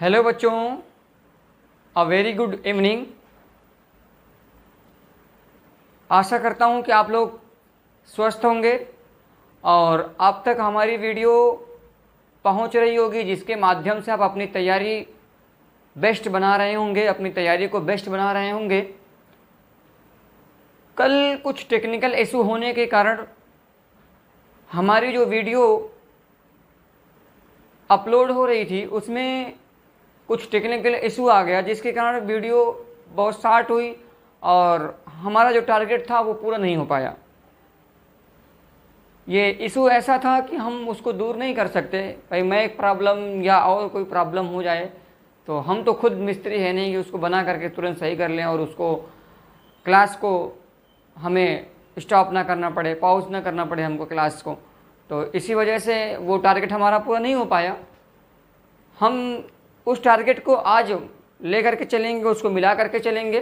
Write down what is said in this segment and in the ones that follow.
Hello बच्चों, a very good evening. आशा करता हूँ कि आप लोग स्वस्थ होंगे और आप तक हमारी वीडियो पहुँच रही होगी, जिसके माध्यम से आप अपनी तैयारी बेस्ट बना रहे होंगे, अपनी तैयारी को बेस्ट बना रहे होंगे। कल कुछ टेक्निकल इशू होने के कारण हमारी जो वीडियो अपलोड हो रही थी उसमें कुछ टेक्निकल इशू आ गया, जिसके कारण वीडियो बहुत शॉर्ट हुई और हमारा जो टारगेट था वो पूरा नहीं हो पाया। ये इशू ऐसा था कि हम उसको दूर नहीं कर सकते। भाई मैं एक प्रॉब्लम या और कोई प्रॉब्लम हो जाए तो हम तो खुद मिस्त्री है नहीं कि उसको बना करके तुरंत सही कर लें और उसको क्लास को हमें स्टॉप ना करना पड़े, पॉज ना करना पड़े हमको क्लास को। तो इसी वजह से वो टारगेट हमारा पूरा नहीं हो पाया। हम उस टारगेट को आज ले करके चलेंगे, उसको मिला करके चलेंगे।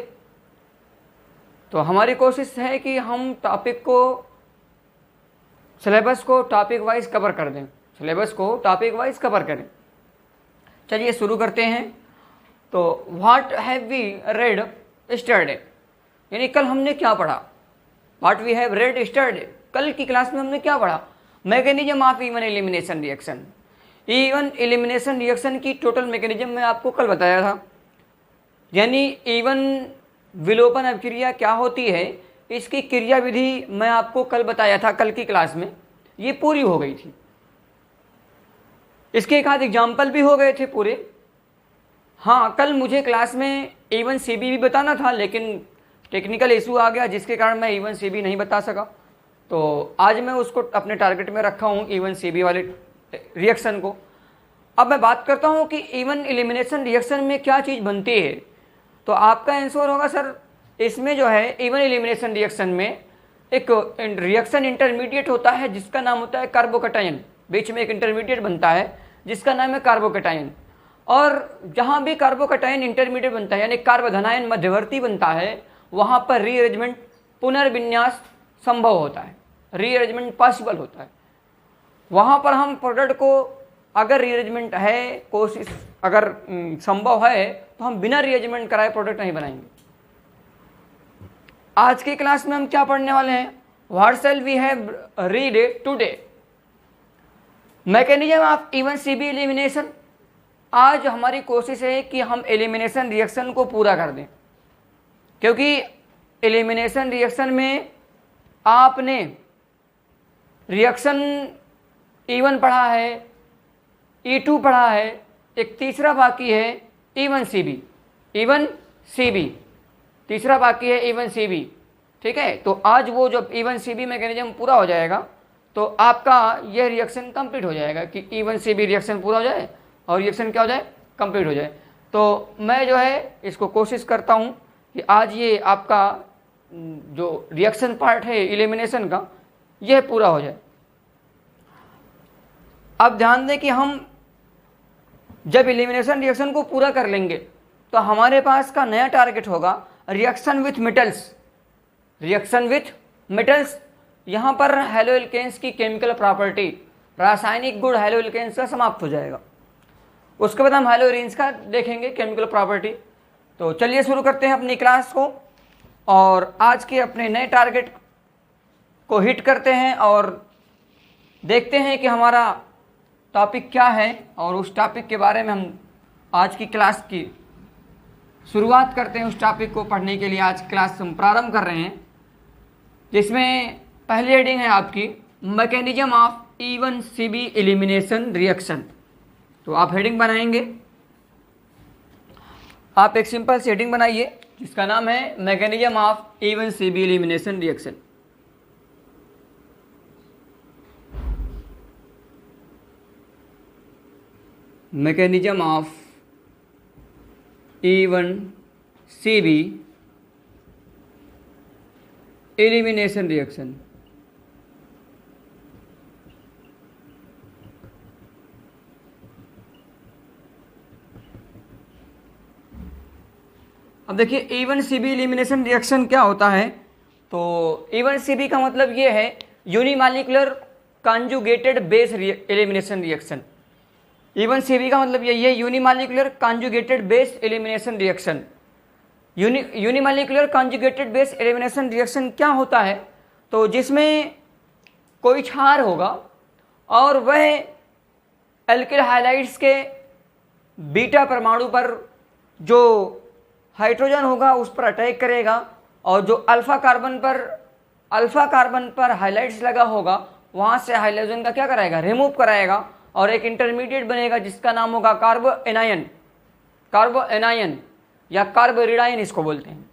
तो हमारी कोशिश है कि हम टॉपिक को, सिलेबस को टॉपिक वाइज कवर कर दें, सिलेबस को टॉपिक वाइज कवर करें। चलिए शुरू करते हैं। तो what have we read yesterday, यानी कल हमने क्या पढ़ा। What we have read yesterday, कल की क्लास में हमने क्या पढ़ा। Mechanism of E one elimination reaction. E one elimination reaction की टोटल मैकेनिज्म मैं आपको कल बताया था, यानी इवन विलोपन अभिक्रिया क्या होती है, इसकी क्रिया विधि मैं आपको कल बताया था, कल की क्लास में ये पूरी हो गई थी। इसके एक आध एग्जाम्पल भी हो गए थे पूरे। हाँ, कल मुझे क्लास में इवन सीबी भी बताना था, लेकिन टेक्निकल इशू आ गया जिसके कारण मैं इवन सीबी नहीं बता सका। तो आज मैं उसको अपने टारगेट में रखा हूँ, इवन सीबी वाले रिएक्शन को। अब मैं बात करता हूँ कि इवन एलिमिनेशन रिएक्शन में क्या चीज़ बनती है। तो आपका आंसर होगा सर, इसमें जो है इवन एलिमिनेशन रिएक्शन में एक रिएक्शन इंटरमीडिएट होता है जिसका नाम होता है कार्बोकैटायन। बीच में एक इंटरमीडिएट बनता है जिसका नाम है कार्बोकैटायन। और जहाँ भी कार्बोकैटायन इंटरमीडिएट बनता है, यानी कार्बोधनायन मध्यवर्ती बनता है, वहाँ पर रीअरेंजमेंट, पुनर्विन्यास संभव होता है, रीअरेंजमेंट पॉसिबल होता है। वहाँ पर हम प्रोडक्ट को, अगर रीअरेंजमेंट है, कोशिश अगर संभव है, तो हम बिना रीअरेंजमेंट कराए प्रोडक्ट नहीं बनाएंगे। आज की क्लास में हम क्या पढ़ने वाले हैं, what shall we have read today, mechanism of E one CB elimination. आज हमारी कोशिश है कि हम एलिमिनेशन रिएक्शन को पूरा कर दें, क्योंकि एलिमिनेशन रिएक्शन में आपने रिएक्शन E1 पढ़ा है, E2 पढ़ा है, एक तीसरा बाकी है इवन सीबी, तीसरा बाकी है इवन सीबी। ठीक है, तो आज वो जब इवन सीबी मैकेनिज्म पूरा हो जाएगा तो आपका यह रिएक्शन कंप्लीट हो जाएगा कि इवन सीबी रिएक्शन पूरा हो जाए और रिएक्शन क्या हो जाए, कंप्लीट हो जाए। तो मैं जो है इसको कोशिश करता हूँ कि आज ये आपका जो रिएक्शन पार्ट है एलिमिनेशन का, यह पूरा हो जाए। अब ध्यान दें कि हम जब एलिमिनेशन रिएक्शन को पूरा कर लेंगे तो हमारे पास का नया टारगेट होगा reaction with metals. Reaction with metals, यहाँ पर हैलो एल्केन्स की केमिकल प्रॉपर्टी, रासायनिक गुण हैलो एल्केन्स का समाप्त हो जाएगा। उसके बाद हम हैलो एरीन्स का देखेंगे केमिकल प्रॉपर्टी। तो चलिए शुरू करते हैं अपनी क्लास को और आज के अपने नए टारगेट को हिट करते हैं और देखते हैं कि हमारा टॉपिक क्या है, और उस टॉपिक के बारे में हम आज की क्लास की शुरुआत करते हैं। उस टॉपिक को पढ़ने के लिए आज क्लास हम प्रारंभ कर रहे हैं, जिसमें पहली हेडिंग है आपकी mechanism of E one CB elimination reaction. तो आप हेडिंग बनाएंगे, आप एक सिंपल सी हेडिंग बनाइए जिसका नाम है mechanism of E one CB elimination reaction. Mechanism of E one CB elimination reaction. अब देखिए इवन सीबी एलिमिनेशन रिएक्शन क्या होता है। तो इवन सीबी का मतलब ये है unimolecular conjugated base elimination reaction. Even CB का मतलब यही है, unimolecular conjugated base elimination reaction. Unimolecular conjugated base elimination reaction क्या होता है, तो जिसमें कोई क्षार होगा और वह एल्किल हाइलाइड्स के बीटा परमाणु पर जो हाइड्रोजन होगा उस पर अटैक करेगा, और जो अल्फा कार्बन पर हाइलाइट्स लगा होगा वहाँ से हाइड्रोजन का क्या कराएगा, रिमूव कराएगा, और एक इंटरमीडिएट बनेगा जिसका नाम होगा कार्बो एनायन या कार्बोरिडाइन इसको बोलते हैं।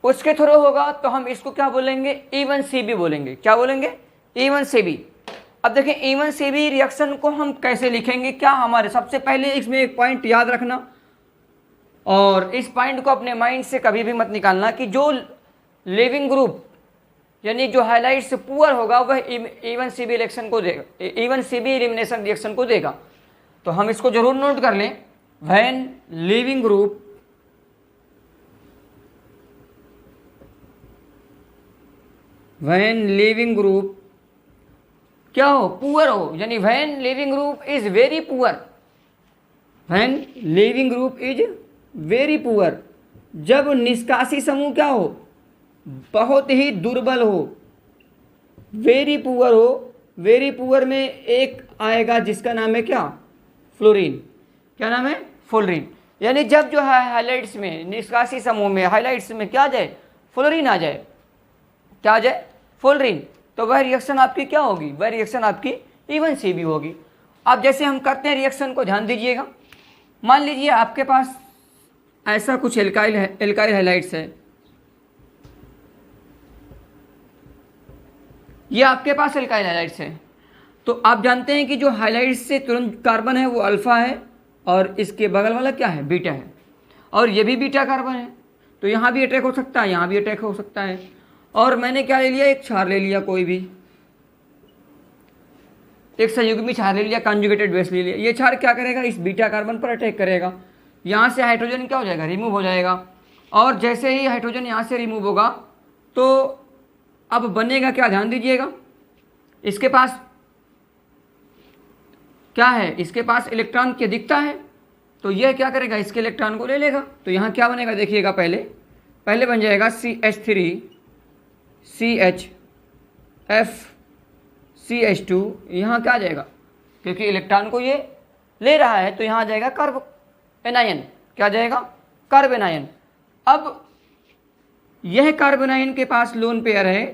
उसके थ्रू होगा तो हम इसको क्या बोलेंगे, इवन सीबी बोलेंगे। क्या बोलेंगे, इवन सीबी। अब देखें इवन सीबी रिएक्शन को हम कैसे लिखेंगे, क्या हमारे सबसे पहले इसमें एक पॉइंट याद रखना, और इस पॉइंट को अपने माइंड से कभी भी मत निकालना कि जो लिविंग ग्रुप यानी जो हाइलाइट से पुअर होगा वह इवन सीबी रिएक्शन को देगा, इवन सीबी एलिमिनेशन रिएक्शन को देगा। तो हम इसको जरूर नोट कर लें, व्हेन लिविंग ग्रुप क्या हो, पुअर हो, यानी when leaving group is very poor, when leaving group is very poor, जब निष्कासी समूह क्या हो, बहुत ही दुर्बल हो, वेरी पुअर हो। वेरी पुअर में एक आएगा जिसका नाम है क्या, फ्लोरीन। क्या नाम है, फ्लोरीन। यानी जब जो है हाइलाइट्स में, निष्कासी समूह में हाइलाइट्स में क्या आ जाए, फ्लोरीन आ जाए, क्या आ जाए, फ्लोरीन, तो वह रिएक्शन आपकी क्या होगी, वह रिएक्शन आपकी इवन सीबी होगी। अब जैसे हम करते हैं रिएक्शन को ध्यान दीजिएगा, मान लीजिए आपके पास ऐसा कुछ एल्काइल हाइलाइट्स है, ये आपके पास एल्काइल हाइलाइट्स है, तो आप जानते हैं कि जो हाइलाइट्स से तुरंत कार्बन है वो अल्फा है और इसके बगल वाला क्या है, बीटा है, और ये भी बीटा कार्बन है, तो यहाँ भी अटैक हो सकता है, यहाँ भी अटैक हो सकता है। और मैंने क्या ले लिया, एक क्षार ले लिया, कोई भी एक संयुग्मी क्षार ले लिया, कॉन्जुगेटेड बेस ले लिया। ये क्षार क्या करेगा, इस बीटा कार्बन पर अटैक करेगा, यहाँ से हाइड्रोजन क्या हो जाएगा, रिमूव हो जाएगा, और जैसे ही हाइड्रोजन यहाँ से रिमूव होगा तो अब बनेगा क्या, ध्यान दीजिएगा, इसके पास क्या है, इसके पास इलेक्ट्रॉन की अधिकता है, तो यह क्या करेगा, इसके इलेक्ट्रॉन को ले लेगा। तो यहाँ क्या बनेगा, देखिएगा, पहले बन जाएगा CH3 CHF CH2, यहाँ क्या आ जाएगा, क्योंकि इलेक्ट्रॉन को ये ले रहा है तो यहाँ आ जाएगा कार्ब एनायन। क्या आ जाएगा, कार्ब एनायन। अब यह कार्बन आयन के पास लोन पेयर है,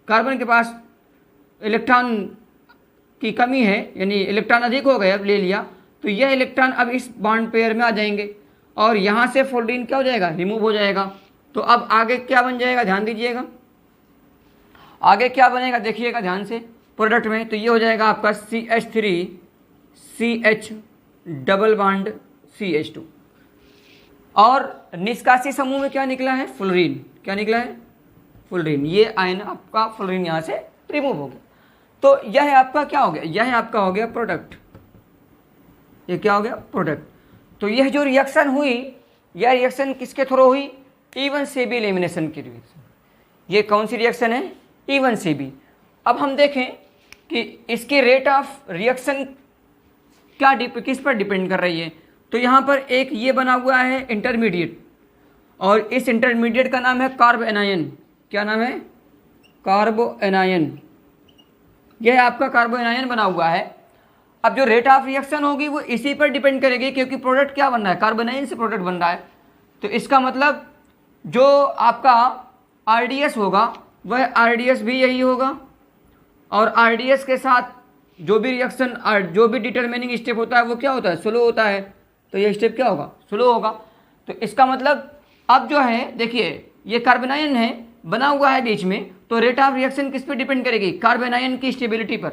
कार्बन के पास इलेक्ट्रॉन की कमी है, यानी इलेक्ट्रॉन अधिक हो गए, अब ले लिया, तो यह इलेक्ट्रॉन अब इस बॉन्ड पेयर में आ जाएंगे और यहाँ से फ्लोरीन क्या हो जाएगा, रिमूव हो जाएगा। तो अब आगे क्या बन जाएगा, ध्यान दीजिएगा, आगे क्या बनेगा, देखिएगा ध्यान से प्रोडक्ट में, तो ये हो जाएगा आपका CH3 CH double bond CH2, और निष्कासी समूह में क्या निकला है, फ्लोरीन। क्या निकला है, फ्लोरीन। ये आयन आपका फ्लोरीन यहाँ से रिमूव हो गया, तो यह आपका क्या हो गया, यह आपका हो गया प्रोडक्ट। ये क्या हो गया, प्रोडक्ट। तो यह जो रिएक्शन हुई, यह रिएक्शन किसके थ्रू हुई, इवन सीबी एलिमिनेशन की रिएक्शन। ये कौन सी रिएक्शन है, इवन सीबी। अब हम देखें कि इसकी रेट ऑफ रिएक्शन क्या किस पर डिपेंड कर रही है। तो यहाँ पर एक ये बना हुआ है इंटरमीडिएट, और इस इंटरमीडिएट का नाम है कार्बो एनायन। क्या नाम है, कार्बो एनायन। यह आपका कार्बो एनायन बना हुआ है। अब जो रेट ऑफ रिएक्शन होगी वो इसी पर डिपेंड करेगी, क्योंकि प्रोडक्ट क्या बन रहा है, कार्बो एनायन से प्रोडक्ट बन रहा है। तो इसका मतलब जो आपका RDS होगा वह RDS भी यही होगा, और RDS के साथ जो भी रिएक्शन, जो भी डिटरमिनिंग स्टेप होता है वो क्या होता है, स्लो होता है। तो ये स्टेप क्या होगा, स्लो होगा। तो इसका मतलब अब जो है, देखिए ये कार्बन आयन है बना हुआ है बीच में, तो रेट ऑफ रिएक्शन किस पे डिपेंड करेगी, कार्बन आयन की स्टेबिलिटी पर।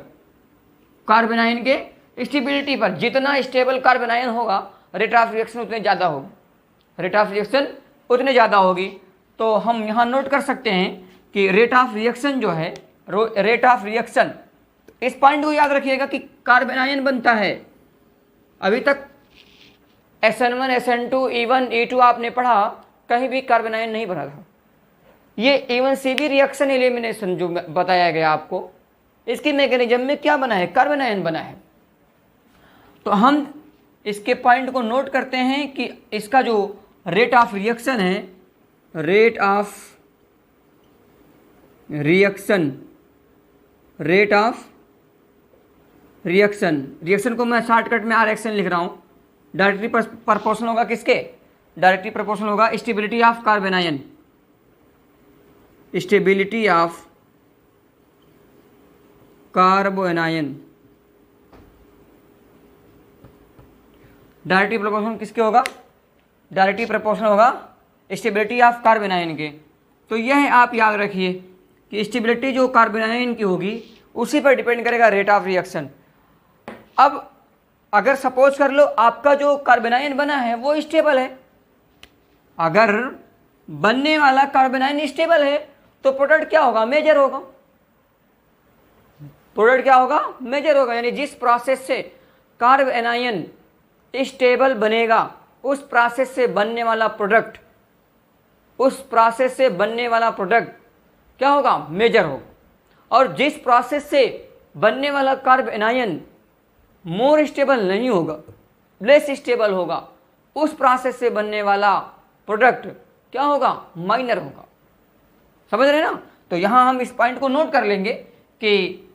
कार्बन आयन के स्टेबिलिटी पर, जितना स्टेबल कार्बन आयन होगा रेट ऑफ रिएक्शन उतने ज़्यादा होगी, रेट ऑफ रिएक्शन उतने ज़्यादा होगी। तो हम यहाँ नोट कर सकते हैं कि रेट ऑफ रिएक्शन जो है, रेट ऑफ रिएक्शन, इस पॉइंट को याद रखिएगा कि कार्बन आयन बनता है। अभी तक SN1 SN2 E1 E2 आपने पढ़ा, कहीं भी कार्बन आयन नहीं बना था। ये इवन सीबी रिएक्शन एलिमिनेशन जो बताया गया आपको, इसकी मैकेनिज्म में क्या बना है, कार्बन आयन बना है। तो हम इसके पॉइंट को नोट करते हैं कि इसका जो रेट ऑफ रिएक्शन है, rate of reaction, rate of reaction को मैं शॉर्टकट में RXN लिख रहा हूं। डायरेक्टली प्रोपोर्शनल होगा किसके? डायरेक्टली प्रोपोर्शनल होगा stability of carbon ion, stability of carbon ion. Directly proportional किसके होगा? डायरेक्टली प्रोपोर्शनल होगा स्टेबिलिटी ऑफ कार्बन आयन के। तो यह आप याद रखिए कि स्टेबिलिटी जो कार्बन आयन की होगी उसी पर डिपेंड करेगा रेट ऑफ रिएक्शन। अब अगर सपोज कर लो आपका जो कार्बन आयन बना है वो स्टेबल है, अगर बनने वाला कार्बन आयन स्टेबल है तो प्रोडक्ट क्या होगा? मेजर होगा। प्रोडक्ट क्या होगा? मेजर होगा। यानी जिस प्रोसेस से कार्बन आयन स्टेबल बनेगा उस प्रोसेस से बनने वाला प्रोडक्ट, उस प्रोसेस से बनने वाला प्रोडक्ट क्या होगा? मेजर होगा। और जिस प्रोसेस से बनने वाला कार्बन आयन मोर स्टेबल नहीं होगा, लेस स्टेबल होगा, उस प्रोसेस से बनने वाला प्रोडक्ट क्या होगा? माइनर होगा। समझ रहे ना? तो यहां हम इस पॉइंट को नोट कर लेंगे कि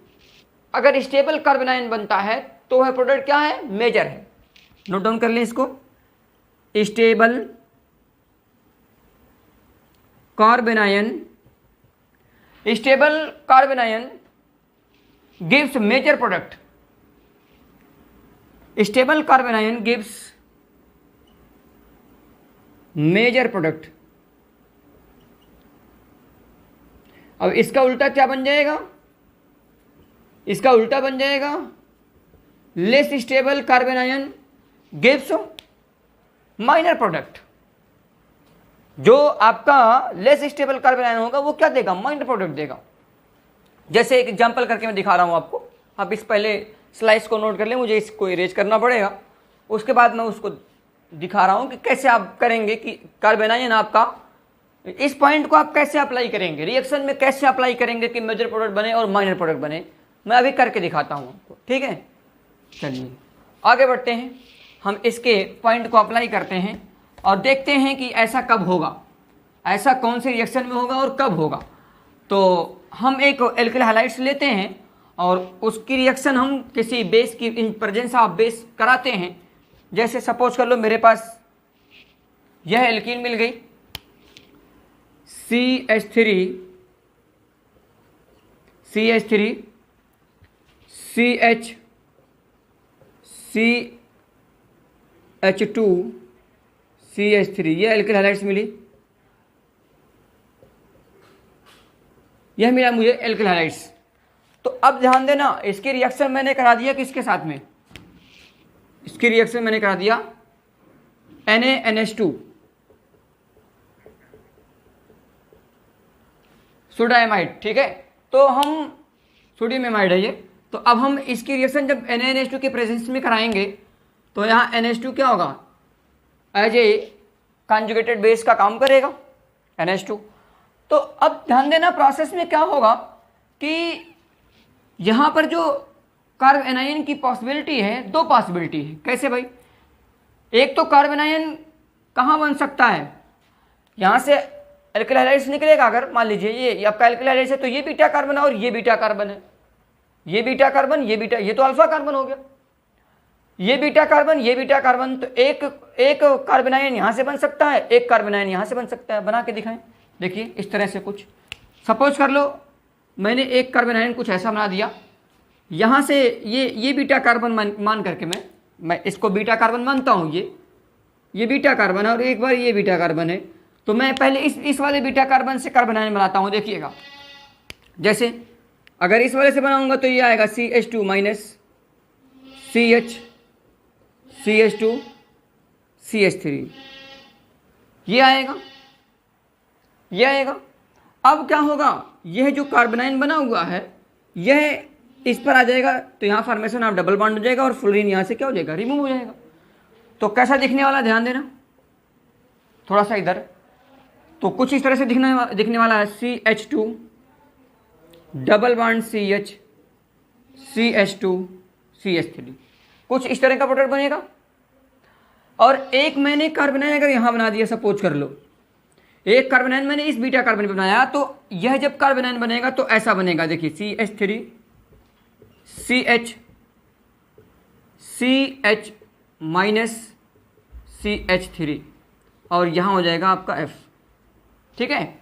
अगर स्टेबल कार्बन आयन बनता है तो वह प्रोडक्ट क्या है? मेजर है। नोट डाउन कर लें इसको। Stable carbon ion, stable carbon ion gives major product, stable carbon ion gives major product. अब इसका उल्टा क्या बन जाएगा? इसका उल्टा बन जाएगा less stable carbon ion gives minor product. जो आपका लेस स्टेबल कार्बन आयन होगा वो क्या देगा? माइनर प्रोडक्ट देगा। जैसे एक एग्जांपल करके मैं दिखा रहा हूं आपको। आप इस पहले स्लाइस को नोट कर लें, मुझे इसको इरेज करना पड़ेगा, उसके बाद मैं उसको दिखा रहा हूं कि कैसे आप करेंगे कि कार्बन आयन आपका, इस पॉइंट को आप कैसे अप्लाई करेंगे, रिएक्शन में कैसे अप्लाई करेंगे कि मेजर प्रोडक्ट बने और माइनर प्रोडक्ट बने। मैं अभी करके दिखाता हूं आपको, ठीक है? चलिए आगे बढ़ते हैं। हम इसके पॉइंट को अप्लाई करते हैं और देखते हैं कि ऐसा कब होगा, ऐसा कौन से रिएक्शन में होगा और कब होगा। तो हम एक एल्किल हैलाइड्स लेते हैं और उसकी रिएक्शन हम किसी बेस की इन प्रेजेंस ऑफ बेस कराते हैं। जैसे सपोज कर लो मेरे पास यह एल्कीन मिल गई CH3 CH CH2 CH3, यह एल्किल हैलाइड्स मिली, यह मिला मुझे एल्किल हैलाइड्स। तो अब ध्यान देना, इसकी रिएक्शन मैंने करा दिया किसके साथ में? इसकी रिएक्शन मैंने करा दिया NaNH2 सोडाइमाइड, ठीक है? तो हम सोडियम एमाइड है ये। तो अब हम इसकी रिएक्शन जब NaNH2 के प्रेजेंस में कराएंगे तो यहाँ NH2 क्या होगा? एज ए कॉन्जुगेटेड बेस का काम करेगा NH2। तो अब ध्यान देना प्रोसेस में क्या होगा कि यहाँ पर जो कार्बन आयन की पॉसिबिलिटी है, दो पॉसिबिलिटी है। कैसे भाई? एक तो कार्बन आयन कहाँ बन सकता है? यहाँ से एल्किल हैलाइड्स निकलेगा, अगर मान लीजिए ये आपका एल्किल हैलाइड्स है तो ये बीटा कार्बन है और ये बीटा कार्बन है, ये बीटा कार्बन, ये बीटा, ये तो अल्फा कार्बन हो गया, ये बीटा कार्बन, ये बीटा कार्बन। तो एक कार्बन आयन यहाँ से बन सकता है, एक कार्बन आयन यहाँ से बन सकता है। बना के दिखाएं, देखिए इस तरह से कुछ सपोज कर लो मैंने एक कार्बन आयन कुछ ऐसा बना दिया, यहाँ से ये बीटा कार्बन मान करके मैं इसको बीटा कार्बन मानता हूँ, ये बीटा कार्बन है और एक बार ये बीटा कार्बन है। तो मैं पहले इस वाले बीटा कार्बन से कार्बन आयन बनाता हूँ। देखिएगा, जैसे अगर इस वाले से बनाऊंगा तो ये आएगा CH2 माइनस CH2 CH3, ये आएगा। अब क्या होगा? यह जो कार्बन आयन बना हुआ है यह इस पर आ जाएगा, तो यहाँ फॉर्मेशन ऑफ डबल बॉन्ड हो जाएगा और फ्लोरीन यहाँ से क्या हो जाएगा? रिमूव हो जाएगा। तो कैसा दिखने वाला, ध्यान देना थोड़ा सा इधर। तो कुछ इस तरह से दिखने वाला है CH2 double bond CH CH2 CH3। कुछ इस तरह का प्रोडक्ट बनेगा। और एक मैंने कार्बोनाइन अगर यहाँ बना दिया, सपोज कर लो एक कार्बोनाइन मैंने इस बीटा कार्बन पे बनाया, तो यह जब कार्बोनाइन बनेगा तो ऐसा बनेगा, देखिए CH3 CH माइनस CH3 और यहाँ हो जाएगा आपका F। ठीक है,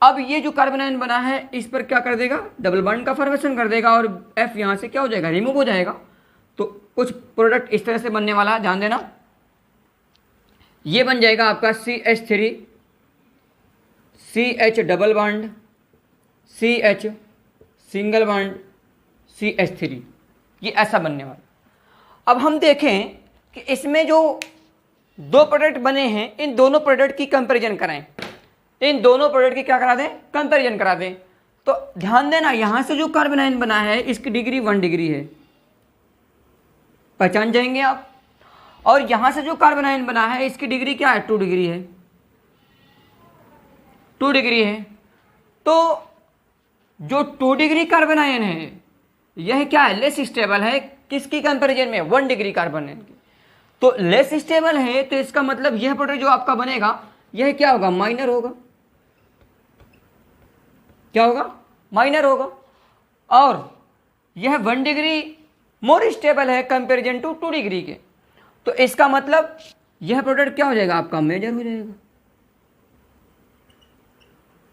अब ये जो कार्बोनाइन बना है इस पर क्या कर देगा, डबल बॉन्ड का फॉर्मेशन कर देगा और F यहाँ से क्या हो जाएगा, रिमूव हो जाएगा। तो कुछ प्रोडक्ट इस तरह से बनने वाला है, ध्यान देना। ये बन जाएगा आपका CH3 CH double bond CH single bond CH3, ये ऐसा बनने वाला। अब हम देखें कि इसमें जो दो प्रोडक्ट बने हैं, इन दोनों प्रोडक्ट की कंपैरिजन कराएं, इन दोनों प्रोडक्ट की क्या करा दें, कंपैरिजन करा दें। तो ध्यान देना, यहां से जो कार्बोनाइन बना है इसकी डिग्री 1 डिग्री है, पहचान जाएंगे आप। और यहां से जो कार्बोनाइन बना है इसकी डिग्री क्या है, 2 डिग्री है, 2 डिग्री है। तो जो 2 डिग्री कार्बोनाइन है यह क्या है, लेस स्टेबल है, किसकी कंपैरिजन में, 1 डिग्री कार्बोनाइन की। तो लेस स्टेबल है, तो इसका मतलब यह प्रोडक्ट जो आपका बनेगा यह क्या होगा, माइनर होगा। क्या होगा, माइनर होगा। और यह 1 डिग्री मोर स्टेबल है कंपैरिजन टू 2 डिग्री के, तो इसका मतलब यह प्रोडक्ट क्या हो जाएगा, आपका मेजर हो जाएगा।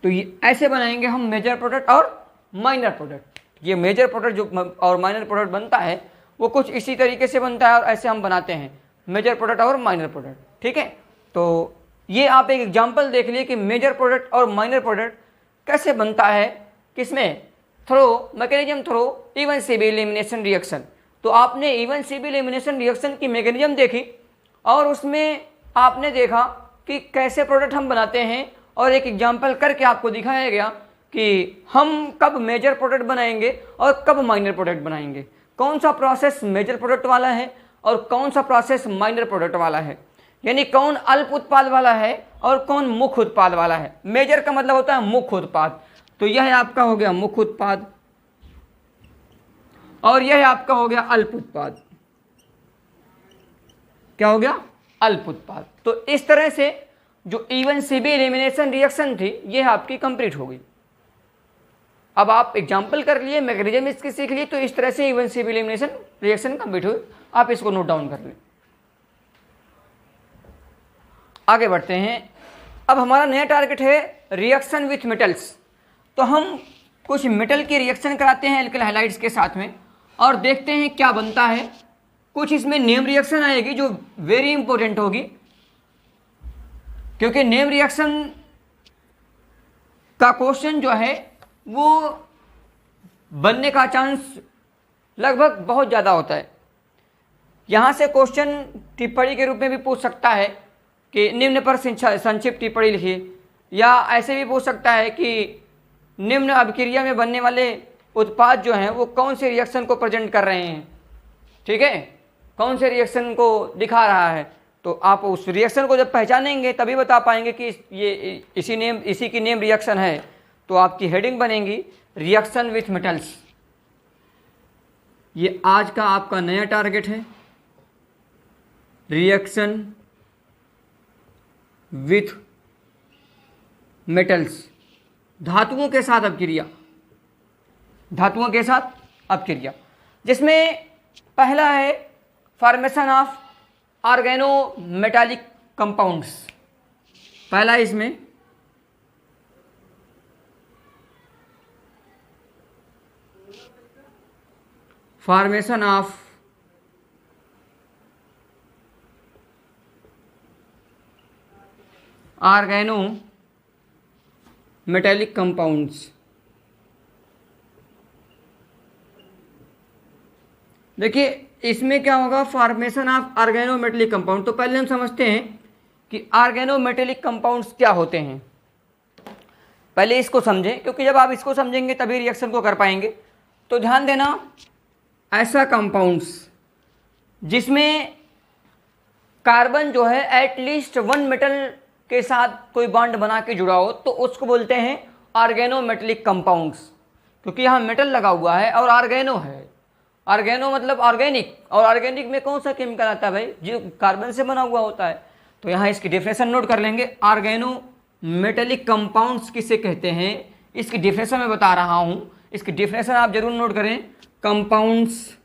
तो ये ऐसे बनाएंगे हम मेजर प्रोडक्ट और माइनर प्रोडक्ट। ये मेजर प्रोडक्ट जो और माइनर प्रोडक्ट बनता है वो कुछ इसी तरीके से बनता है और ऐसे हम बनाते हैं मेजर प्रोडक्ट और माइनर प्रोडक्ट। ठीक है, तो ये आप एक एग्जांपल देख लिए कि मेजर प्रोडक्ट और माइनर प्रोडक्ट कैसे बनता है, किसमें, through mechanism through E one CB elimination reaction. तो आपने इवन सीबी एलिमिनेशन रिएक्शन की मैकेनिज्म देखी और उसमें आपने देखा कि कैसे प्रोडक्ट हम बनाते हैं और एक एग्जांपल करके आपको दिखाया गया कि हम कब मेजर प्रोडक्ट बनाएंगे और कब माइनर प्रोडक्ट बनाएंगे, कौन सा प्रोसेस मेजर प्रोडक्ट वाला है और कौन सा प्रोसेस माइनर प्रोडक्ट वाला है, यानी कौन अल्प उत्पाद वाला है और कौन मुख्य उत्पाद वाला है। मेजर का मतलब होता है मुख्य उत्पाद, तो यह आपका हो गया मुख्य उत्पाद और यह आपका हो गया अल्प उत्पाद। क्या हो गया, अल्प उत्पाद। तो इस तरह से जो इवन सीबी एलिमिनेशन रिएक्शन थी यह आपकी कंप्लीट हो गई। अब आप एग्जांपल कर लिए, मैकेनिज्म इसकी सीख लिए, तो इस तरह से even CB elimination reaction complete हुई। आप इसको नोट डाउन कर लें। आगे बढ़ते हैं। अब हमारा नया टारगेट है रिएक्शन विथ मेटल्स। तो हम कुछ मेटल की रिएक्शन कराते हैं एल्किल हाइलाइड्स के साथ में और देखते हैं क्या बनता है। कुछ इसमें नेम रिएक्शन आएगी जो वेरी इंपॉर्टेंट होगी, क्योंकि नेम रिएक्शन का क्वेश्चन जो है वो बनने का चांस लगभग बहुत ज़्यादा होता है। यहाँ से क्वेश्चन टिप्पणी के रूप में भी पूछ सकता है कि निम्न पर संक्षिप्त टिप्पणी लिखिए, या ऐसे भी पूछ सकता है कि निम्न अभिक्रिया में बनने वाले उत्पाद जो हैं वो कौन से रिएक्शन को प्रेजेंट कर रहे हैं। ठीक है, कौन से रिएक्शन को दिखा रहा है। तो आप उस रिएक्शन को जब पहचानेंगे तभी बता पाएंगे कि ये इसी की नेम रिएक्शन है। तो आपकी हेडिंग बनेगी रिएक्शन विथ मेटल्स। ये आज का आपका नया टारगेट है, रिएक्शन विथ मेटल्स, धातुओं के साथ अपक्रिया, धातुओं के साथ अपक्रिया, जिसमें पहला है formation of organo metallic compounds. पहला इसमें formation of organo metallic compounds. देखिए इसमें क्या होगा, formation of organo metallic compound. तो पहले हम समझते हैं कि ऑर्गेनो मेटालिक कंपाउंड्स क्या होते हैं। पहले इसको समझें, क्योंकि जब आप इसको समझेंगे तभी रिएक्शन को कर पाएंगे। तो ध्यान देना, ऐसा कंपाउंड्स जिसमें कार्बन जो है एटलीस्ट 1 मेटल के साथ कोई बॉन्ड बना के जुड़ा हो, तो उसको बोलते हैं ऑर्गेनो मेटालिक कंपाउंड्स। क्योंकि यहाँ मेटल लगा हुआ है और ऑर्गेनो है, ऑर्गेनो मतलब ऑर्गेनिक, और ऑर्गेनिक में कौन सा केमिकल आता है भाई, जो कार्बन से बना हुआ होता है। तो यहाँ इसकी डेफिनेशन नोट कर लेंगे। ऑर्गेनो मेटेलिक कंपाउंड्स किसे कहते हैं, इसकी डेफिनेशन मैं बता रहा हूँ, इसकी डेफिनेशन आप जरूर नोट करें। Compounds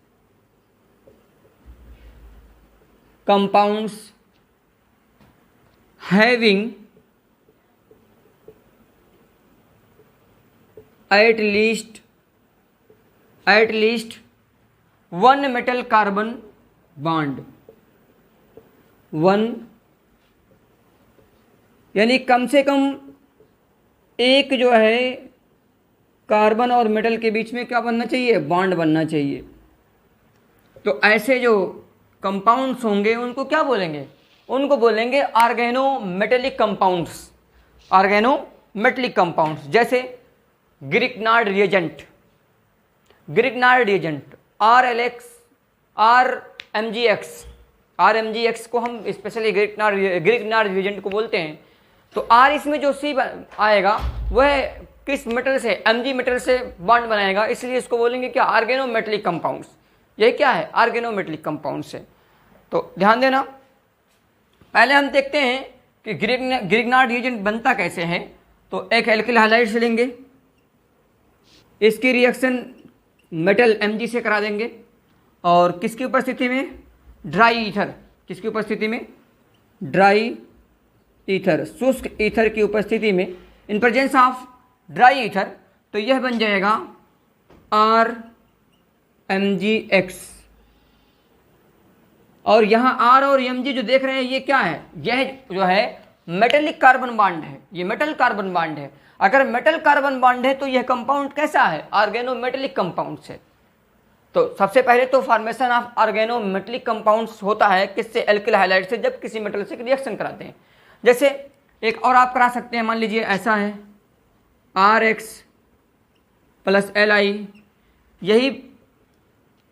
having at least one metal carbon bond, one यानी कम से कम एक जो है कार्बन और मेटल के बीच में क्या बनना चाहिए, बॉन्ड बनना चाहिए। तो ऐसे जो कंपाउंड्स होंगे उनको क्या बोलेंगे, उनको बोलेंगे ऑर्गेनोमेटेलिक कंपाउंड्स, ऑर्गेनोमेटेलिक कंपाउंड्स। जैसे ग्रिग्नार्ड रिएजेंट RLX, RMGX को हम स्पेशली ग्रिग्नार्ड रिएजेंट को बोलते हैं। तो R इसमें जो C आएगा वह किस मेटल से, Mg मेटल से बॉन्ड बनाएगा, इसलिए इसको बोलेंगे क्या, ऑर्गेनोमेटेलिक कंपाउंड्स। ये क्या है, ऑर्गेनोमेटेलिक कंपाउंड्स है। तो ध्यान देना, पहले हम देखते हैं कि ग्रिग्नार्ड रिएजेंट बनता कैसे है। तो एक एल्किल हाइलाइड से लेंगे, इसकी रिएक्शन मेटल Mg से करा देंगे, और किसकी उपस्थिति में, ड्राई ईथर, किसकी उपस्थिति में, ड्राई ईथर, शुष्क ईथर की उपस्थिति में, in presence of dry ether. तो यह बन जाएगा RMGX। और यहाँ R और Mg जो देख रहे हैं ये क्या है, यह जो है मेटेलिक कार्बन बॉन्ड है, ये मेटल कार्बन बॉन्ड है। अगर मेटल कार्बन बॉन्ड है तो यह कंपाउंड कैसा है, ऑर्गेनोमेटेलिक कंपाउंड्स है। तो सबसे पहले तो फॉर्मेशन ऑफ ऑर्गेनोमेटेलिक कंपाउंड्स होता है किससे, एल्किल हाइलाइड से, जब किसी मेटल से रिएक्शन कराते हैं। जैसे एक और आप करा सकते हैं, मान लीजिए ऐसा है RX + Li, यही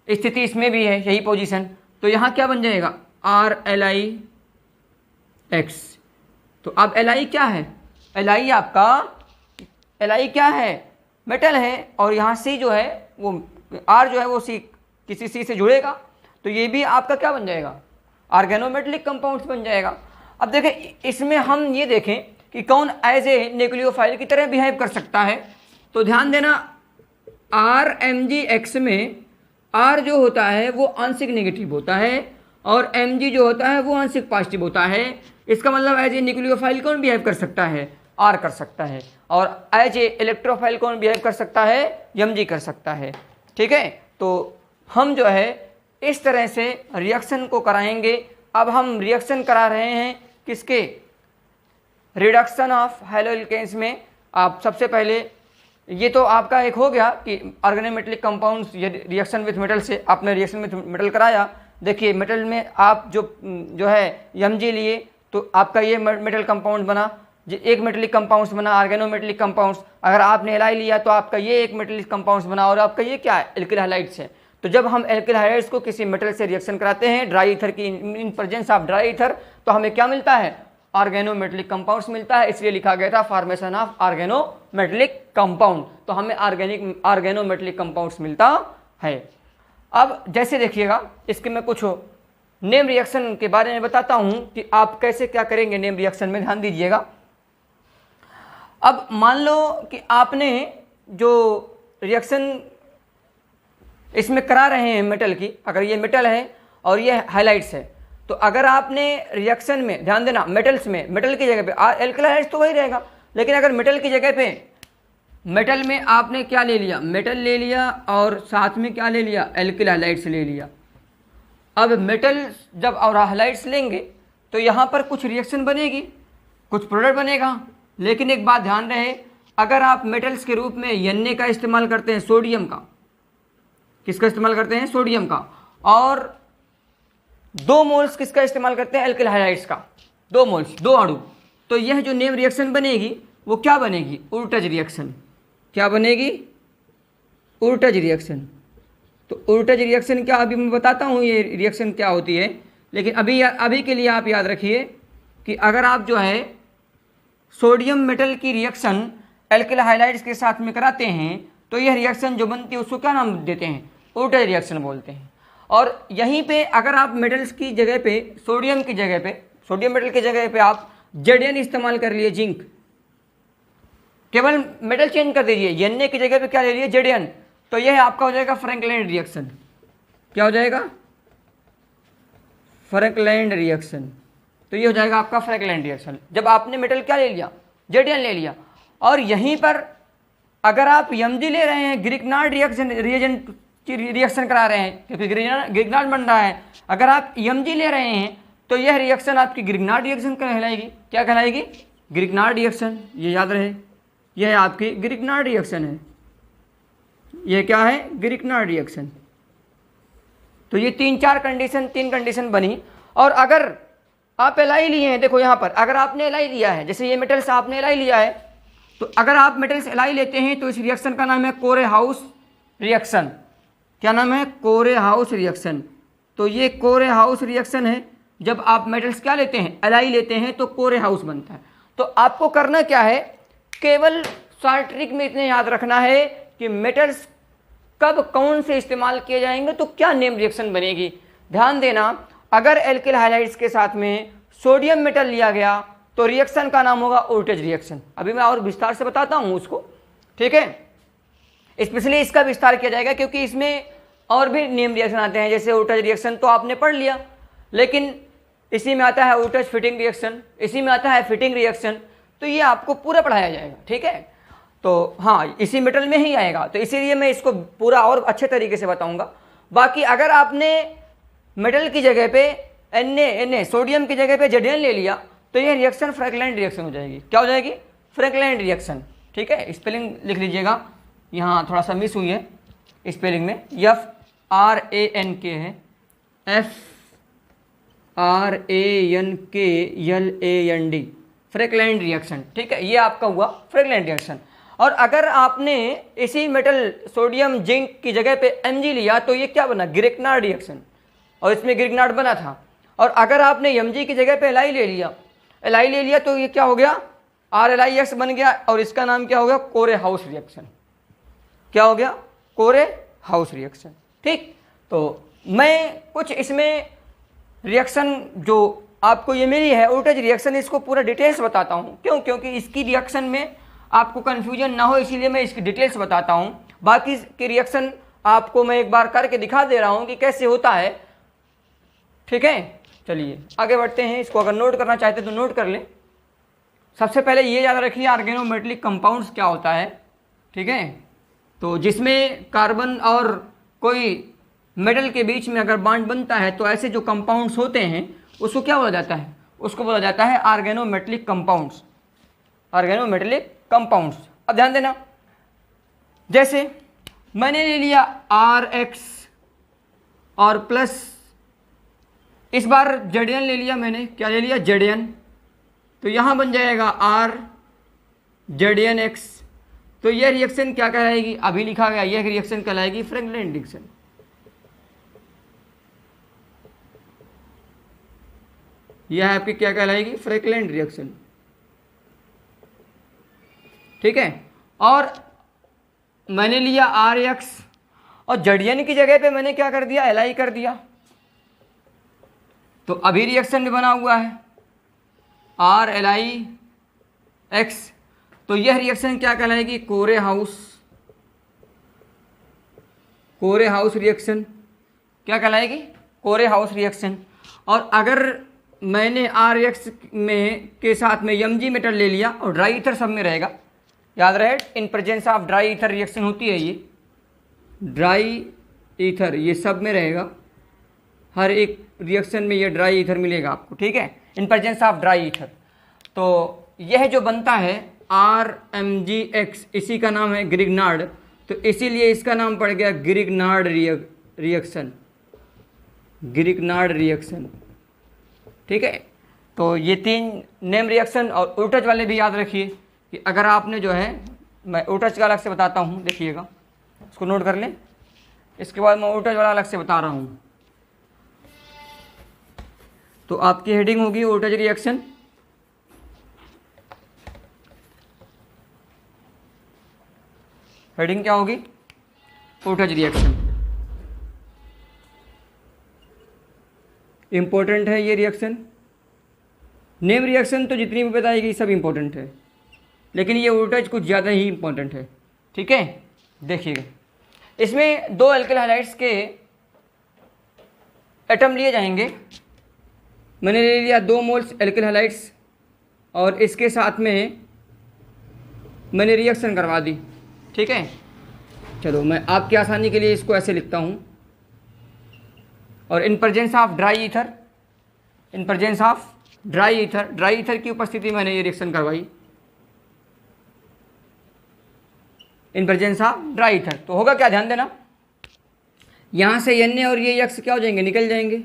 स्थिति इसमें भी है, यही पोजीशन। तो यहाँ क्या बन जाएगा, RLiX। तो अब Li क्या है, Li आपका, Li क्या है, मेटल है, और यहाँ C जो है वो R जो है वो C किसी C से जुड़ेगा, तो ये भी आपका क्या बन जाएगा, ऑर्गेनोमेटेलिक कंपाउंड्स बन जाएगा। अब देखें इसमें हम ये देखें कि कौन एज ए न्यूक्लियोफाइल की तरह बिहेव कर सकता है। तो ध्यान देना, RMGX में R जो होता है वो आंशिक नेगेटिव होता है, और Mg जो होता है वो आंशिक पॉजिटिव होता है। इसका मतलब एज ए न्यूक्लियोफाइल कौन बिहेव कर सकता है, R कर सकता है, और एज ए इलेक्ट्रोफाइल कौन बिहेव कर सकता है, Mg कर सकता है। ठीक है, तो हम जो है इस तरह से रिएक्शन को कराएंगे। अब हम रिएक्शन करा रहे हैं किसके, रिडक्शन ऑफ हैलोएल्केन्स में। आप सबसे पहले ये तो आपका एक हो गया कि ऑर्गेनोमेटेलिक कंपाउंड्स, ये रिएक्शन विथ मेटल से आपने रिएक्शन विथ मेटल कराया। देखिए मेटल में आप जो है Mg लिए तो आपका ये मेटल कंपाउंड बना, जो एक मेटेलिक कंपाउंड्स बना, ऑर्गेनोमेटेलिक कंपाउंड्स। अगर आपने Li लिया तो आपका ये एक मेटेलिक कंपाउंड्स बना, और आपका ये क्या है, एल्किल हाइलाइड्स है। तो जब हम एल्किल हाइलाइड्स को किसी मेटल से रिएक्शन कराते हैं ड्राई ईथर की, in presence of dry ether, तो हमें क्या मिलता है, ऑर्गेनोमेटेलिक कंपाउंड्स मिलता है। इसलिए लिखा गया था फॉर्मेशन ऑफ ऑर्गेनोमेटेलिक कंपाउंड, तो हमें ऑर्गेनोमेटेलिक कंपाउंड्स मिलता है। अब जैसे देखिएगा, इसके मैं कुछ नेम रिएक्शन के बारे में बताता हूं कि आप कैसे क्या करेंगे नेम रिएक्शन में, ध्यान दीजिएगा। अब मान लो कि आपने जो रिएक्शन इसमें करा रहे हैं मेटल की, अगर ये मेटल है और ये हाइलाइट्स है, तो अगर आपने रिएक्शन में, ध्यान देना, मेटल्स में, मेटल की जगह पे एल्किल हाइलाइट्स तो वही रहेगा, लेकिन अगर मेटल की जगह पे, मेटल में आपने क्या ले लिया, मेटल ले लिया, और साथ में क्या ले लिया, एल्किल हाइलाइट्स ले लिया। अब मेटल जब और हाइलाइट्स लेंगे तो यहाँ पर कुछ रिएक्शन बनेगी, कुछ प्रोडक्ट बनेगा। लेकिन एक बात ध्यान रहे, अगर आप मेटल्स के रूप में Na का इस्तेमाल करते हैं, सोडियम का, किसका इस्तेमाल करते हैं, सोडियम का, और 2 मोल्स किसका इस्तेमाल करते हैं, एल्किल हाइलाइड्स का, 2 मोल्स, 2 अणु, तो यह जो नेम रिएक्शन बनेगी वो क्या बनेगी, उर्टज रिएक्शन। क्या बनेगी, उर्टज रिएक्शन। तो उर्टज रिएक्शन क्या, अभी मैं बताता हूँ ये रिएक्शन क्या होती है, लेकिन अभी के लिए आप याद रखिए कि अगर आप जो है सोडियम मेटल की रिएक्शन एल्किल हाइलाइड्स के साथ में कराते हैं तो यह रिएक्शन जो बनती है उसको क्या नाम देते हैं, ओटज रिएक्शन बोलते हैं। और यहीं पे अगर आप मेटल्स की जगह पे सोडियम मेटल की जगह पे आप जेडियन इस्तेमाल कर लिए, जिंक, केवल मेटल चेंज कर दीजिए, Na की जगह पे क्या ले लिए, जेडियन, तो यह आपका हो जाएगा फ्रैंकलैंड रिएक्शन। क्या हो जाएगा, फ्रैंकलैंड रिएक्शन। तो ये हो जाएगा आपका फ्रैंकलैंड रिएक्शन, जब आपने मेटल क्या ले लिया, जेडियन ले लिया। और यहीं पर अगर आप Mg ले रहे हैं, ग्रिग्नार्ड रिएक्शन रिएजेंट की रिएक्शन करा रहे हैं, क्योंकि ग्रिग्नार्ड बन रहा है, अगर आप Mg ले रहे हैं तो यह रिएक्शन आपकी ग्रिग्नार्ड रिएक्शन कहलाएगी। क्या कहलाएगी, ग्रिग्नार्ड रिएक्शन। ये याद रहे, यह आपकी ग्रिग्नार्ड रिएक्शन है। ये क्या है, ग्रिग्नार्ड रिएक्शन। तो ये तीन कंडीशन बनी। और अगर आप Li लिए हैं, देखो यहाँ पर अगर आपने Li लिया है, जैसे ये मेटल्स आपने Li लिया है, तो अगर आप मेटल्स Li लेते हैं तो इस रिएक्शन का नाम है कोरेहाउस रिएक्शन। क्या नाम है, कोरेहाउस रिएक्शन। तो ये कोरेहाउस रिएक्शन है। जब आप मेटल्स क्या लेते हैं, Li लेते हैं, तो कोरेहाउस बनता है। तो आपको करना क्या है, केवल शॉर्ट ट्रिक में इतने याद रखना है कि मेटल्स कब कौन से इस्तेमाल किए जाएंगे तो क्या नेम रिएक्शन बनेगी। ध्यान देना, अगर एल्किल हाइलाइड्स के साथ में सोडियम मेटल लिया गया तो रिएक्शन का नाम होगा ओटज रिएक्शन। अभी मैं और विस्तार से बताता हूं उसको, ठीक है। स्पेशली इसका विस्तार किया जाएगा क्योंकि इसमें और भी नेम रिएक्शन आते हैं, जैसे ओटज रिएक्शन तो आपने पढ़ लिया, लेकिन इसी में आता है ओटज फिटिंग रिएक्शन, इसी में आता है फिटिंग रिएक्शन। तो ये आपको पूरा पढ़ाया जाएगा, ठीक है। तो हाँ, इसी मेटल में ही आएगा, तो इसीलिए मैं इसको पूरा और अच्छे तरीके से बताऊंगा। बाकी अगर आपने मेटल की जगह पे Na सोडियम की जगह पे जेडियन ले लिया तो ये रिएक्शन फ्रैंकलैंड रिएक्शन हो जाएगी। क्या हो जाएगी, फ्रैंकलैंड रिएक्शन, ठीक है। स्पेलिंग लिख लीजिएगा, यहाँ थोड़ा सा मिस हुई है स्पेलिंग में, FRANK है, FRANKLAND, फ्रैंकलैंड रिएक्शन, ठीक है। ये आपका हुआ फ्रैंकलैंड रिएक्शन। और अगर आपने इसी मेटल सोडियम जिंक की जगह पे Mg लिया तो ये क्या बना, ग्रिग्नार्ड रिएक्शन, और इसमें ग्रिग्नार्ड बना था। और अगर आपने Mg की जगह पे Li ले लिया तो ये क्या हो गया, RLIX बन गया, और इसका नाम क्या हो गया, कोरेहाउस रिएक्शन। क्या हो गया, कोरेहाउस रिएक्शन, ठीक। तो मैं कुछ इसमें रिएक्शन जो आपको ये मिली है ओटज रिएक्शन, इसको पूरा डिटेल्स बताता हूँ। क्यों, क्योंकि इसकी रिएक्शन में आपको कन्फ्यूजन ना हो, इसीलिए मैं इसकी डिटेल्स बताता हूँ। बाकी की रिएक्शन आपको मैं एक बार करके दिखा दे रहा हूँ कि कैसे होता है, ठीक है। चलिए आगे बढ़ते हैं। इसको अगर नोट करना चाहते तो नोट कर लें। सबसे पहले ये याद रखिए ऑर्गेनोमेटेलिक कंपाउंड्स क्या होता है, ठीक है। तो जिसमें कार्बन और कोई मेटल के बीच में अगर बॉन्ड बनता है तो ऐसे जो कंपाउंड्स होते हैं उसको क्या बोला जाता है, उसको बोला जाता है ऑर्गेनोमेटेलिक कंपाउंड्स, ऑर्गेनोमेटेलिक कंपाउंड्स। अब ध्यान देना, जैसे मैंने ले लिया RX और प्लस इस बार जेडियन ले लिया, मैंने क्या ले लिया, जेडियन, तो यहां बन जाएगा R जेडियन X। तो यह रिएक्शन क्या कहलाएगी, अभी लिखा गया, यह रिएक्शन कहलाएगी फ्रैंकलैंड रिएक्शन। यह आपकी क्या कहलाएगी, फ्रैंकलैंड रिएक्शन, ठीक है। और मैंने लिया RX और जेडियन की जगह पे मैंने क्या कर दिया, Li कर दिया, तो अभी रिएक्शन भी बना हुआ है RLIX। तो यह रिएक्शन क्या कहलाएगी, कोरेहाउस रिएक्शन। क्या कहलाएगी, कोरेहाउस रिएक्शन। और अगर मैंने RX में के साथ में Mg मेटल ले लिया और ड्राई ईथर सब में रहेगा, याद रहे in presence of dry ether reaction होती है, ये ड्राई ईथर ये सब में रहेगा, हर एक रिएक्शन में ये ड्राई ईथर मिलेगा आपको, ठीक है, in presence of dry ether. तो यह जो बनता है RMgX, इसी का नाम है ग्रिग्नार्ड, तो इसीलिए इसका नाम पड़ गया ग्रिग्नार्ड रिएक्शन, ठीक है। तो ये तीन नेम रिएक्शन। और ओटज वाले भी याद रखिए कि अगर आपने जो है, मैं ओटज का अलग से बताता हूँ, देखिएगा, उसको नोट कर लें, इसके बाद मैं ओटज वाला अलग से बता रहा हूँ। तो आपकी हेडिंग होगी ओटज रिएक्शन, हेडिंग क्या होगी, ओटज रिएक्शन, इम्पोर्टेंट है ये रिएक्शन। नेम रिएक्शन तो जितनी भी बताएगी सब इम्पोर्टेंट है, लेकिन ये वोल्टेज कुछ ज़्यादा ही इम्पोर्टेंट है। ठीक है, देखिएगा इसमें दो एल्किल हैलाइड्स के एटम लिए जाएंगे। मैंने ले लिया 2 मोल्स एल्किल हैलाइड्स और इसके साथ में मैंने रिएक्शन करवा दी। ठीक है, चलो मैं आपकी आसानी के लिए इसको ऐसे लिखता हूँ। और in presence of dry ether, in presence of dry ether की उपस्थिति में मैंने ये रिएक्शन करवाई। In presence of dry ether तो होगा क्या, ध्यान देना, यहाँ से Na और ये यक्स क्या हो जाएंगे, निकल जाएंगे,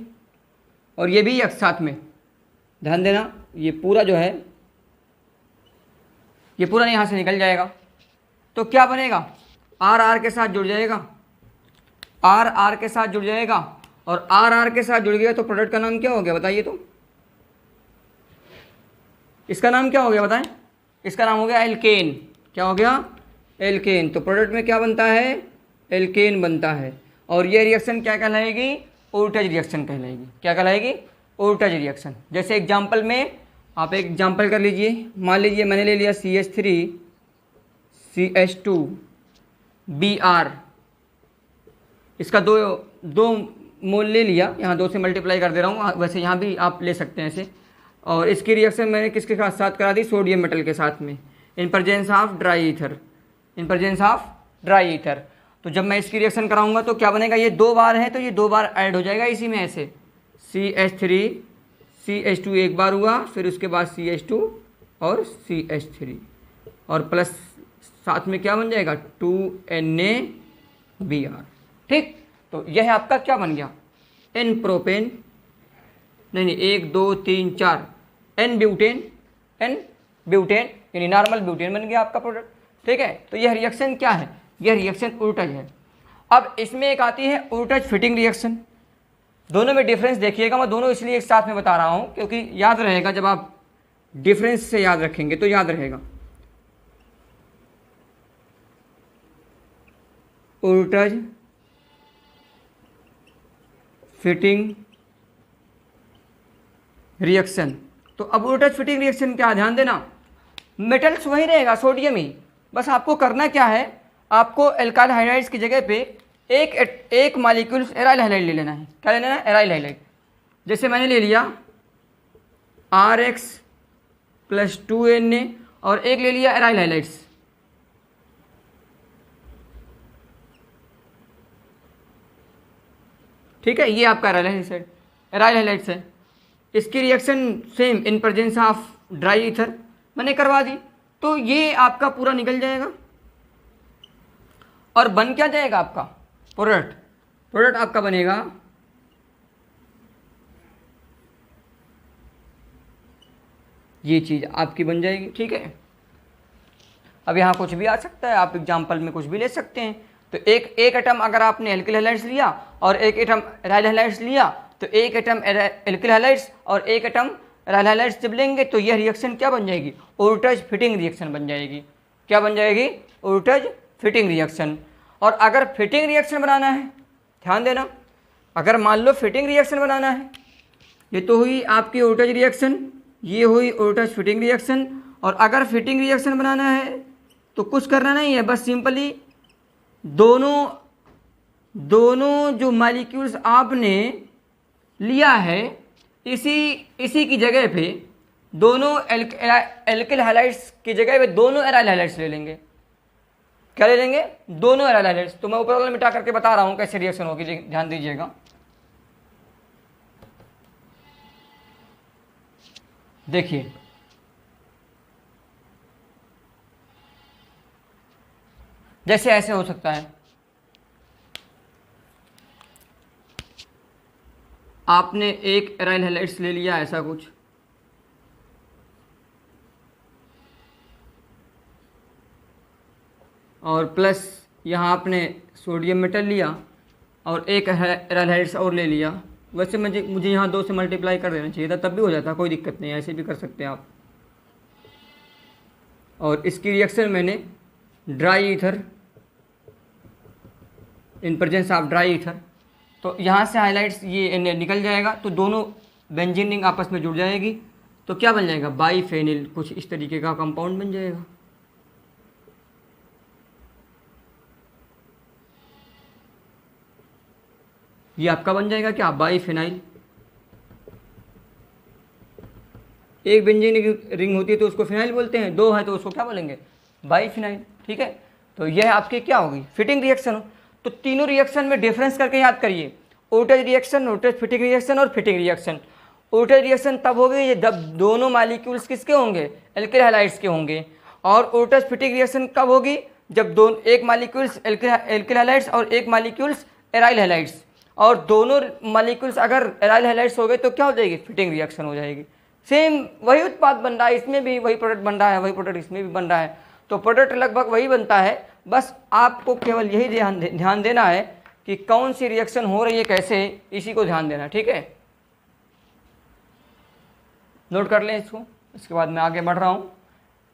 और ये भी यक्स साथ में। ध्यान देना, ये पूरा जो है ये पूरा यहाँ से निकल जाएगा। तो क्या बनेगा, R के साथ जुड़ जाएगा, R के साथ जुड़ जाएगा, और R के साथ जुड़ गया तो प्रोडक्ट का नाम क्या हो गया बताइए। तो इसका नाम क्या हो गया बताएं, इसका नाम हो गया एल्केन। क्या हो गया, एल्केन। तो प्रोडक्ट में क्या बनता है, एल्केन बनता है। और ये रिएक्शन क्या कहलाएगी, ओर्टेज रिएक्शन कहलाएगी। क्या कहलाएगी, ओर्टेज रिएक्शन। जैसे एग्जांपल में आप एक एग्जांपल कर लीजिए, मान लीजिए मैंने ले लिया CH3 CH2 Br, इसका दो मोल ले लिया, यहाँ 2 से मल्टीप्लाई कर दे रहा हूँ, वैसे यहाँ भी आप ले सकते हैं ऐसे। और इसकी रिएक्शन मैंने किसके साथ करा दी, सोडियम मेटल के साथ में, in presence of dry ether, in presence of dry ether. तो जब मैं इसकी रिएक्शन कराऊंगा तो क्या बनेगा, ये 2 बार है तो ये 2 बार ऐड हो जाएगा इसी में ऐसे। CH3 CH2 एक बार हुआ, फिर उसके बाद CH2 और CH3, और प्लस साथ में क्या बन जाएगा 2NaBr। ठीक, तो यह आपका क्या बन गया, N प्रोपेन, नहीं 1 2 3 4 N ब्यूटेन, N ब्यूटेन यानी नॉर्मल ब्यूटेन बन गया आपका प्रोडक्ट। ठीक है, तो यह रिएक्शन क्या है, यह रिएक्शन ओर्टेज है। अब इसमें एक आती है ओर्टेज फिटिंग रिएक्शन। दोनों में डिफरेंस देखिएगा, मैं दोनों इसलिए एक साथ में बता रहा हूँ क्योंकि याद रहेगा, जब आप डिफरेंस से याद रखेंगे तो याद रहेगा। ओर्टेज फिटिंग रिएक्शन। तो अब ओर्टेज फिटिंग रिएक्शन क्या, ध्यान देना, मेटल्स वही रहेगा, सोडियम ही, बस आपको करना क्या है, आपको एल्काइल हाइड्राइड्स की जगह पे एक मॉलिक्यूल एराइल हाइड्राइड ले लेना है। क्या ले लेना है, एराइल हाइड्राइड। जैसे मैंने ले लिया RX + 2Na और एक ले लिया एराइल हाइड्राइड्स। ठीक है, ये आपका एराइल हाइड्राइड्स है। इसकी reaction same in presence of dry ether मैंने करवा दी, तो ये आपका पूरा निकल जाएगा और बन क्या जाएगा आपका प्रोडक्ट आपका बनेगा ये चीज़ आपकी बन जाएगी। ठीक है, अब यहाँ कुछ भी आ सकता है, आप एग्जाम्पल में कुछ भी ले सकते हैं। तो एक एटम अगर आपने एल्किल हैलाइड्स लिया और एक एटम एराइल हैलाइड्स लिया, तो एक एटम एल्किल हैलाइड्स और एक एटम एराइल हैलाइड्स जब लेंगे तो यह रिएक्शन क्या बन जाएगी, ओर्टेज फिटिंग रिएक्शन बन जाएगी। क्या बन जाएगी, ओर्टेज फिटिंग रिएक्शन। और अगर फिटिंग रिएक्शन बनाना है, ध्यान देना, अगर मान लो फिटिंग रिएक्शन बनाना है, ये तो हुई आपकी ओर्टेज रिएक्शन, ये हुई ओर्टेज फिटिंग रिएक्शन। और अगर फिटिंग रिएक्शन बनाना है तो कुछ करना नहीं है, बस सिंपली दोनों जो मॉलिक्यूल्स आपने लिया है इसी की जगह पे दोनों एल्किल हैलाइड्स की जगह पे दोनों एराइल हैलाइड्स ले लेंगे। क्या ले लेंगे, दोनों एराइल हैलाइड्स। तो मैं ऊपर वाला मिटा करके बता रहा हूं कैसे रिएक्शन होगी, ध्यान दीजिएगा। देखिए जैसे ऐसे हो सकता है, आपने एक एराइल हैलाइड्स ले लिया ऐसा कुछ, और प्लस यहाँ आपने सोडियम मेटल लिया और एक एराइल हैलाइड्स और ले लिया। वैसे मुझे यहाँ 2 से मल्टीप्लाई कर देना चाहिए था, तब भी हो जाता, कोई दिक्कत नहीं है, ऐसे भी कर सकते हैं आप। और इसकी रिएक्शन मैंने dry ether in presence of dry ether तो यहाँ से हाइलाइट्स ये निकल जाएगा, तो दोनों बेंजीन रिंग आपस में जुड़ जाएगी, तो क्या बन जाएगा, बाईफेनिल, कुछ इस तरीके का कंपाउंड बन जाएगा। ये आपका बन जाएगा क्या, बाईफेनाइल। एक बेंजीन रिंग होती है तो उसको फिनाइल बोलते हैं, दो है तो उसको क्या बोलेंगे, बाईफिनाइल। ठीक है, तो यह आपकी क्या होगी, फिटिंग रिएक्शन हो। तो तीनों रिएक्शन में डिफरेंस करके याद करिए, ओटेज रिएक्शन, ओटेज फिटिंग रिएक्शन और फिटिंग रिएक्शन। ओटेज रिएक्शन तब होगी जब दोनों मॉलिक्यूल्स किसके होंगे, एल्किल हैलाइड्स के होंगे। और ओटेज फिटिंग रिएक्शन कब होगी, जब दोनों, एक मॉलिक्यूल्स एल्किल हैलाइड्स और एक मॉलिक्यूल्स एराइल हैलाइड्स, और दोनों मॉलिक्यूल्स अगर एराइल हैलाइड्स हो गए तो क्या हो जाएगी, फिटिंग रिएक्शन हो जाएगी। सेम वही उत्पाद बन रहा है, इसमें भी वही प्रोडक्ट बन रहा है, वही प्रोडक्ट इसमें भी बन रहा है, तो प्रोडक्ट लगभग वही बनता है। बस आपको केवल यही ध्यान देना है कि कौन सी रिएक्शन हो रही है कैसे, इसी को ध्यान देना। ठीक है, नोट कर लें इसको। इसके बाद मैं आगे बढ़ रहा हूँ,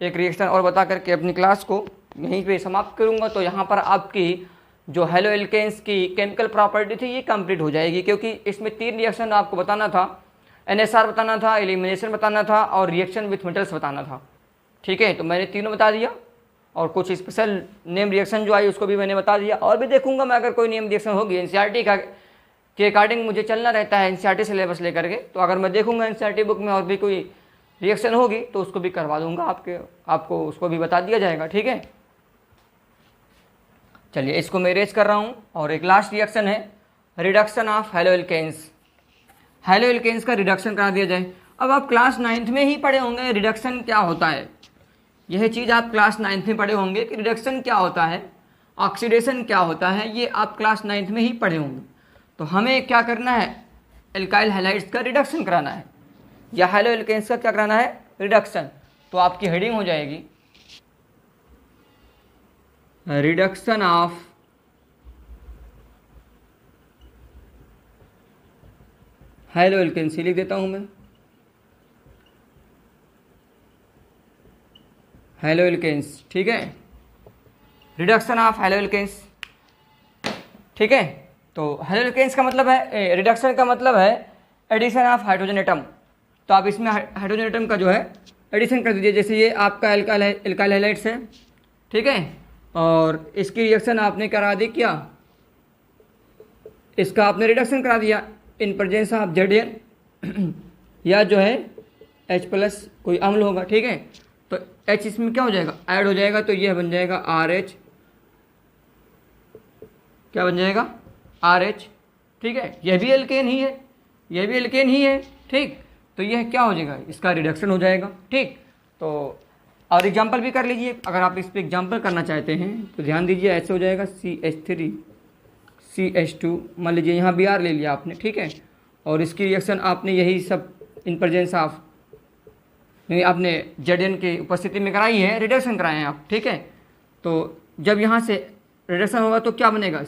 एक रिएक्शन और बता करके अपनी क्लास को यहीं पे समाप्त करूँगा। तो यहाँ पर आपकी जो हेलो एल्केन्स की केमिकल प्रॉपर्टी थी ये कंप्लीट हो जाएगी, क्योंकि इसमें 3 रिएक्शन आपको बताना था, NSR बताना था, एलिमिनेशन बताना था और रिएक्शन विथ मेटल्स बताना था। ठीक है, तो मैंने तीनों बता दिया, और कुछ स्पेशल नेम रिएक्शन जो आई उसको भी मैंने बता दिया, और भी देखूंगा मैं अगर कोई नेम रिएक्शन होगी। NCERT के अकॉर्डिंग मुझे चलना रहता है, NCERT सिलेबस लेकर के, तो अगर मैं देखूंगा NCERT बुक में और भी कोई रिएक्शन होगी तो उसको भी करवा दूंगा, आपको उसको भी बता दिया जाएगा। ठीक है, चलिए इसको मैं इरेज कर रहा हूँ। और एक लास्ट रिएक्शन है, reduction of halo alkanes. Halo alkanes का रिडक्शन करा दिया जाए। अब आप क्लास 9th में ही पढ़े होंगे रिडक्शन क्या होता है, यह चीज़ आप क्लास 9th में पढ़े होंगे कि रिडक्शन क्या होता है, ऑक्सीडेशन क्या होता है, ये आप क्लास 9th में ही पढ़े होंगे। तो हमें क्या करना है, एल्काइल हैलाइड्स का रिडक्शन कराना है, या हेलो एल्केन्स का क्या कराना है, रिडक्शन। तो आपकी हेडिंग हो जाएगी रिडक्शन ऑफ हेलो एल्केन्स, लिख देता हूं मैं, हेलो एल्केन्स। ठीक है, रिडक्शन ऑफ हेलो एल्केन्स। ठीक है, तो हेलो एल्केन्स का मतलब है, रिडक्शन का मतलब है एडिशन ऑफ हाइड्रोजन एटम। तो आप इसमें हाइड्रोजन एटम का जो है एडिशन कर दीजिए। जैसे ये आपका एल्काइल हैलाइड्स है, ठीक है, और इसकी रिएक्शन आपने करा दी क्या, इसका आपने रिडक्शन करा दिया इन प्रेजेंस ऑफ Zn या जो है H+ कोई अम्ल होगा। ठीक है, तो H इसमें क्या हो जाएगा, ऐड हो जाएगा, तो यह बन जाएगा RH। क्या बन जाएगा, RH। ठीक है, यह भी एल्केन ही है, यह भी एल्केन ही है। ठीक, तो यह क्या हो जाएगा, इसका रिडक्शन हो जाएगा। ठीक, तो और एग्जाम्पल भी कर लीजिए, अगर आप इस पर एग्जाम्पल करना चाहते हैं तो ध्यान दीजिए, ऐसे हो जाएगा CH3 CH2, मान लीजिए यहाँ Br ले लिया आपने। ठीक है, और इसकी रिएक्शन आपने यही सब इन प्रेजेंस ऑफ यानी आपने Zn की उपस्थिति में कराई है, रिडक्शन कराए हैं आप। ठीक है, तो जब यहाँ से रिडक्शन होगा तो क्या बनेगा,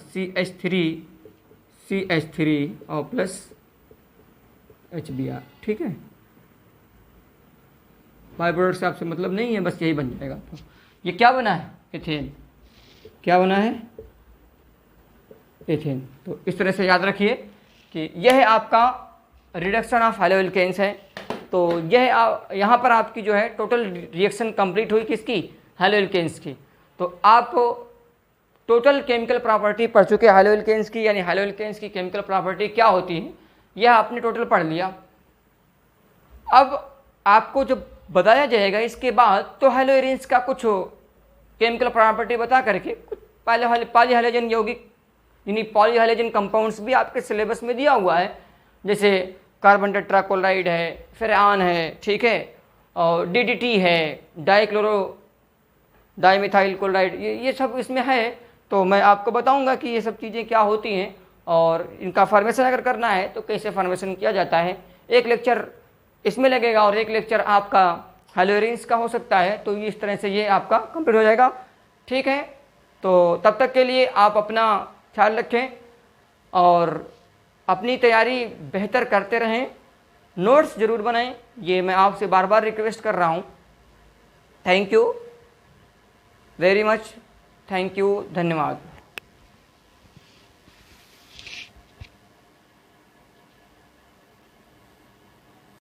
CH3 और प्लस HBr। ठीक है, बाई प्रोडक्ट से आपसे मतलब नहीं है, बस यही बन जाएगा। तो ये क्या बना है, एथेन। क्या बना है, एथेन। तो इस तरह से याद रखिए कि यह आपका रिडक्शन ऑफ हेलो एल्केन्स है। तो यह यहाँ पर आपकी जो है टोटल रिएक्शन कंप्लीट हुई किसकी, हेलो एल्केन्स की। तो आप टोटल केमिकल प्रॉपर्टी पढ़ चुके हेलो एल्केन्स की, यानी हेलो एल्केन्स की केमिकल प्रॉपर्टी क्या होती है यह आपने टोटल पढ़ लिया। अब आपको जो बताया जाएगा इसके बाद, तो हेलो एरेंस का कुछ केमिकल प्रॉपर्टी बता करके कुछ पॉलीहैलोजन यौगिक यानी पॉलीहैलोजन कंपाउंड्स भी आपके सिलेबस में दिया हुआ है, जैसे कार्बन टेट्राक्लोराइड है, फ्रेआन है, ठीक है, और DDT है, डाइमिथाइल क्लोराइड, ये सब इसमें है। तो मैं आपको बताऊंगा कि ये सब चीज़ें क्या होती हैं और इनका फॉर्मेशन अगर करना है तो कैसे फॉर्मेशन किया जाता है। एक लेक्चर इसमें लगेगा और एक लेक्चर आपका हेलो एरेंस का हो सकता है। तो इस तरह से ये आपका कंप्लीट हो जाएगा। ठीक है, तो तब तक के लिए आप अपना ख्याल रखें और अपनी तैयारी बेहतर करते रहें, नोट्स ज़रूर बनाएं, ये मैं आपसे बार बार रिक्वेस्ट कर रहा हूँ। Thank you very much, thank you, धन्यवाद।